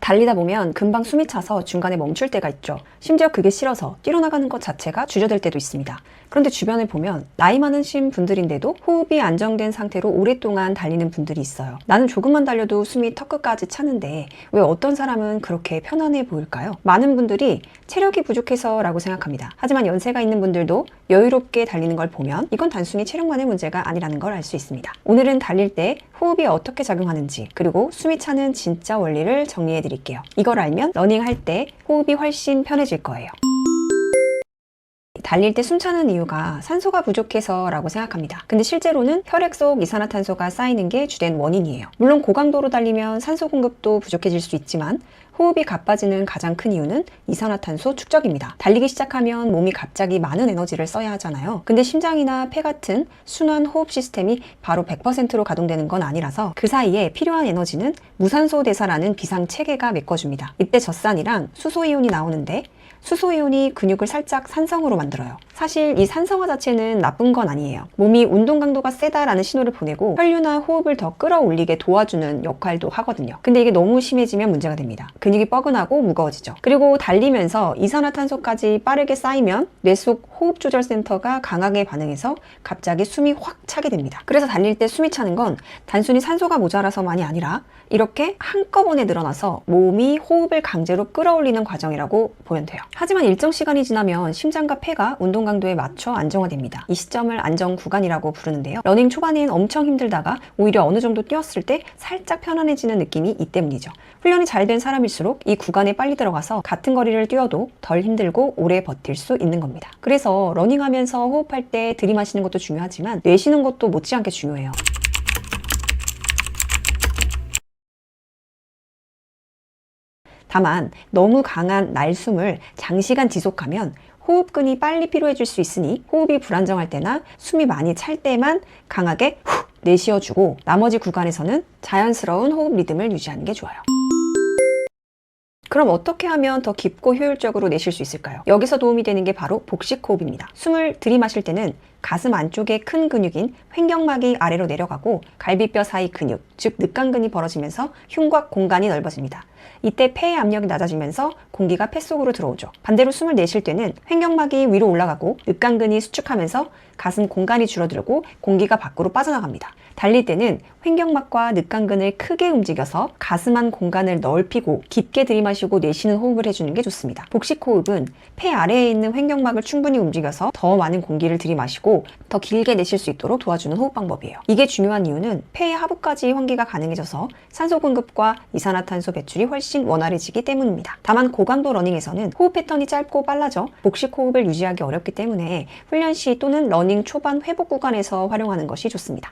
달리다 보면 금방 숨이 차서 중간에 멈출 때가 있죠. 심지어 그게 싫어서 뛰어나가는 것 자체가 주저될 때도 있습니다. 그런데 주변을 보면 나이 많으신 분들인데도 호흡이 안정된 상태로 오랫동안 달리는 분들이 있어요. 나는 조금만 달려도 숨이 턱끝까지 차는데 왜 어떤 사람은 그렇게 편안해 보일까요? 많은 분들이 체력이 부족해서 라고 생각합니다. 하지만 연세가 있는 분들도 여유롭게 달리는 걸 보면 이건 단순히 체력만의 문제가 아니라는 걸 알 수 있습니다. 오늘은 달릴 때 호흡이 어떻게 작용하는지 그리고 숨이 차는 진짜 원리를 정리해 드릴게요. 이걸 알면 러닝할 때 호흡이 훨씬 편해질 거예요. 달릴 때 숨차는 이유가 산소가 부족해서 라고 생각합니다. 근데 실제로는 혈액 속 이산화탄소가 쌓이는 게 주된 원인이에요. 물론 고강도로 달리면 산소 공급도 부족해질 수 있지만 호흡이 가빠지는 가장 큰 이유는 이산화탄소 축적입니다. 달리기 시작하면 몸이 갑자기 많은 에너지를 써야 하잖아요. 근데 심장이나 폐 같은 순환 호흡 시스템이 바로 100%로 가동되는 건 아니라서 그 사이에 필요한 에너지는 무산소 대사라는 비상 체계가 메꿔줍니다. 이때 젖산이랑 수소이온이 나오는데 수소이온이 근육을 살짝 산성으로 만들어요. 사실 이 산성화 자체는 나쁜 건 아니에요. 몸이 운동 강도가 세다라는 신호를 보내고 혈류나 호흡을 더 끌어올리게 도와주는 역할도 하거든요. 근데 이게 너무 심해지면 문제가 됩니다. 근육이 뻐근하고 무거워지죠. 그리고 달리면서 이산화탄소까지 빠르게 쌓이면 뇌 속 호흡조절센터가 강하게 반응해서 갑자기 숨이 확 차게 됩니다. 그래서 달릴 때 숨이 차는 건 단순히 산소가 모자라서만이 아니라 이렇게 한꺼번에 늘어나서 몸이 호흡을 강제로 끌어올리는 과정이라고 보면 돼요. 하지만 일정 시간이 지나면 심장과 폐가 운동 강도에 맞춰 안정화됩니다. 이 시점을 안정 구간이라고 부르는데요. 러닝 초반엔 엄청 힘들다가 오히려 어느 정도 뛰었을 때 살짝 편안해지는 느낌이 이 때문이죠. 훈련이 잘 된 사람일수록 이 구간에 빨리 들어가서 같은 거리를 뛰어도 덜 힘들고 오래 버틸 수 있는 겁니다. 그래서 러닝하면서 호흡할 때 들이마시는 것도 중요하지만 내쉬는 것도 못지않게 중요해요. 다만 너무 강한 날숨을 장시간 지속하면 호흡근이 빨리 피로해질 수 있으니 호흡이 불안정할 때나 숨이 많이 찰 때만 강하게 후 내쉬어주고 나머지 구간에서는 자연스러운 호흡 리듬을 유지하는 게 좋아요. 그럼 어떻게 하면 더 깊고 효율적으로 내쉴 수 있을까요? 여기서 도움이 되는 게 바로 복식호흡입니다. 숨을 들이마실 때는 가슴 안쪽의 큰 근육인 횡격막이 아래로 내려가고 갈비뼈 사이 근육, 즉 늑간근이 벌어지면서 흉곽 공간이 넓어집니다. 이때 폐의 압력이 낮아지면서 공기가 폐 속으로 들어오죠. 반대로 숨을 내쉴 때는 횡격막이 위로 올라가고 늑간근이 수축하면서 가슴 공간이 줄어들고 공기가 밖으로 빠져나갑니다. 달릴 때는 횡격막과 늑간근을 크게 움직여서 가슴 안 공간을 넓히고 깊게 들이마시고 내쉬는 호흡을 해주는 게 좋습니다. 복식호흡은 폐 아래에 있는 횡격막을 충분히 움직여서 더 많은 공기를 들이마시고 더 길게 내쉴 수 있도록 도와주는 호흡 방법이에요. 이게 중요한 이유는 폐의 하부까지 환기가 가능해져서 산소 공급과 이산화탄소 배출이 훨씬 원활해지기 때문입니다. 다만 고강도 러닝에서는 호흡 패턴이 짧고 빨라져 복식호흡을 유지하기 어렵기 때문에 훈련 시 또는 러닝 초반 회복 구간에서 활용하는 것이 좋습니다.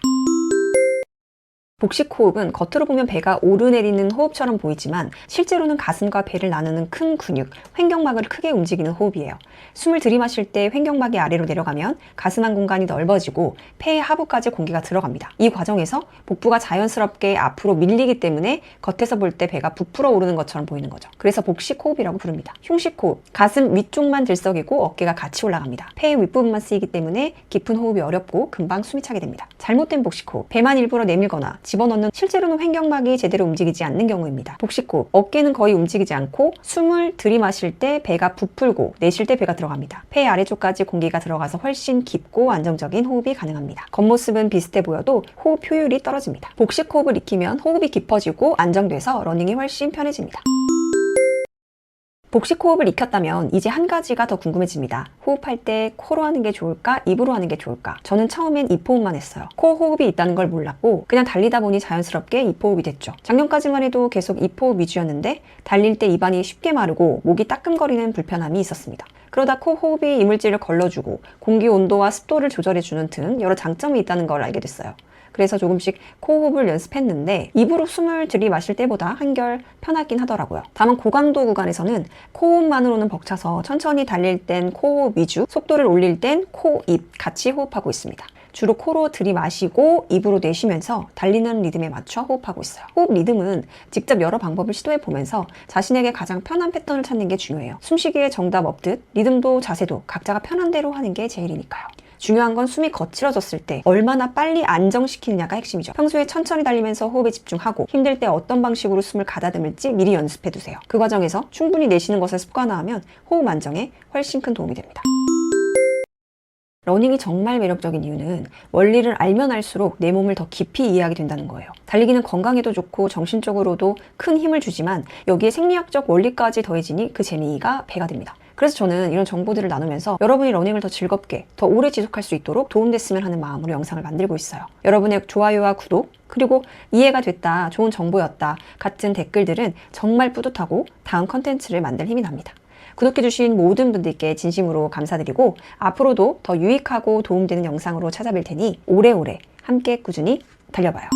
복식호흡은 겉으로 보면 배가 오르내리는 호흡처럼 보이지만 실제로는 가슴과 배를 나누는 큰 근육, 횡격막을 크게 움직이는 호흡이에요. 숨을 들이마실 때 횡격막이 아래로 내려가면 가슴 안 공간이 넓어지고 폐의 하부까지 공기가 들어갑니다. 이 과정에서 복부가 자연스럽게 앞으로 밀리기 때문에 겉에서 볼 때 배가 부풀어 오르는 것처럼 보이는 거죠. 그래서 복식호흡이라고 부릅니다. 흉식호흡, 가슴 위쪽만 들썩이고 어깨가 같이 올라갑니다. 폐의 윗부분만 쓰이기 때문에 깊은 호흡이 어렵고 금방 숨이 차게 됩니다. 잘못된 복식호흡, 배만 일부러 내밀거나 집어넣는 실제로는 횡격막이 제대로 움직이지 않는 경우입니다. 복식호흡, 어깨는 거의 움직이지 않고 숨을 들이마실 때 배가 부풀고 내쉴 때 배가 들어갑니다. 폐 아래쪽까지 공기가 들어가서 훨씬 깊고 안정적인 호흡이 가능합니다. 겉모습은 비슷해 보여도 호흡 효율이 떨어집니다. 복식호흡을 익히면 호흡이 깊어지고 안정돼서 러닝이 훨씬 편해집니다. 복식호흡을 익혔다면 이제 한 가지가 더 궁금해집니다. 호흡할 때 코로 하는 게 좋을까? 입으로 하는 게 좋을까? 저는 처음엔 입호흡만 했어요. 코 호흡이 있다는 걸 몰랐고 그냥 달리다 보니 자연스럽게 입호흡이 됐죠. 작년까지만 해도 계속 입호흡 위주였는데 달릴 때 입안이 쉽게 마르고 목이 따끔거리는 불편함이 있었습니다. 그러다 코 호흡이 이물질을 걸러주고 공기 온도와 습도를 조절해주는 등 여러 장점이 있다는 걸 알게 됐어요. 그래서 조금씩 코호흡을 연습했는데 입으로 숨을 들이마실 때보다 한결 편하긴 하더라고요. 다만 고강도 구간에서는 코호흡만으로는 벅차서 천천히 달릴 땐 코호흡 위주, 속도를 올릴 땐 코, 입 같이 호흡하고 있습니다. 주로 코로 들이마시고 입으로 내쉬면서 달리는 리듬에 맞춰 호흡하고 있어요. 호흡 리듬은 직접 여러 방법을 시도해 보면서 자신에게 가장 편한 패턴을 찾는 게 중요해요. 숨쉬기에 정답 없듯 리듬도 자세도 각자가 편한 대로 하는 게 제일이니까요. 중요한 건 숨이 거칠어졌을 때 얼마나 빨리 안정시키느냐가 핵심이죠. 평소에 천천히 달리면서 호흡에 집중하고 힘들 때 어떤 방식으로 숨을 가다듬을지 미리 연습해 두세요. 그 과정에서 충분히 내쉬는 것을 습관화하면 호흡 안정에 훨씬 큰 도움이 됩니다. 러닝이 정말 매력적인 이유는 원리를 알면 알수록 내 몸을 더 깊이 이해하게 된다는 거예요. 달리기는 건강에도 좋고 정신적으로도 큰 힘을 주지만 여기에 생리학적 원리까지 더해지니 그 재미가 배가 됩니다. 그래서 저는 이런 정보들을 나누면서 여러분이 러닝을 더 즐겁게, 더 오래 지속할 수 있도록 도움됐으면 하는 마음으로 영상을 만들고 있어요. 여러분의 좋아요와 구독, 그리고 이해가 됐다, 좋은 정보였다 같은 댓글들은 정말 뿌듯하고 다음 컨텐츠를 만들 힘이 납니다. 구독해주신 모든 분들께 진심으로 감사드리고 앞으로도 더 유익하고 도움되는 영상으로 찾아뵐 테니 오래오래 함께 꾸준히 달려봐요.